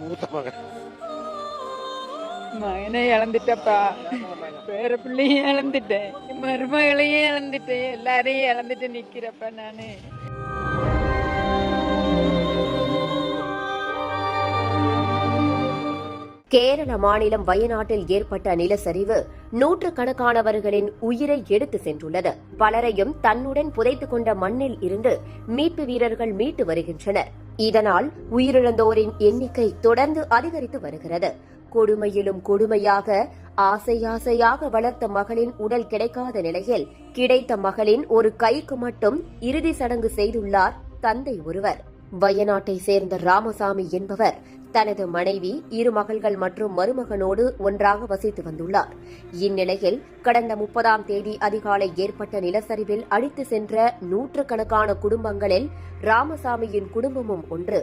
மூத்த மகன். மகனை இழந்துட்டப்பா, பேர பிள்ளையும் இழந்துட்டேன், மருமகளையும் இழந்துட்டேன், எல்லாரையும் இழந்துட்டு நிக்கிறப்ப நானு. கேரள மாநிலம் வயநாட்டில் ஏற்பட்ட நிலச்சரிவு நூற்றுக்கணக்கானவர்களின் உயிரை எடுத்து சென்றுள்ளது. பலரையும் தன்னுடன் புதைத்துக் கொண்ட மண்ணில் இருந்து மீட்பு வீரர்கள் மீட்டு வருகின்றனர். இதனால் உயிரிழந்தோரின் எண்ணிக்கை தொடர்ந்து அதிகரித்து வருகிறது. கொடுமையிலும் கொடுமையாக ஆசையாக வளர்த்த மகளின் உடல் கிடைக்காத நிலையில் கிடைத்த மகளின் ஒரு கைக்கு மட்டும் இறுதி சடங்கு செய்துள்ளார் தந்தை ஒருவர். வயநாட்டை சேர்ந்த ராமசாமி என்பவர் தனது மனைவி, 2 மகள்கள் மற்றும் மருமகனோடு ஒன்றாக வசித்து வந்துள்ளார். இந்நிலையில் கடந்த 30ஆம் தேதி அதிகாலை ஏற்பட்ட நிலச்சரிவில் அடித்து சென்ற நூற்றுக்கணக்கான குடும்பங்களில் ராமசாமியின் குடும்பமும் ஒன்று.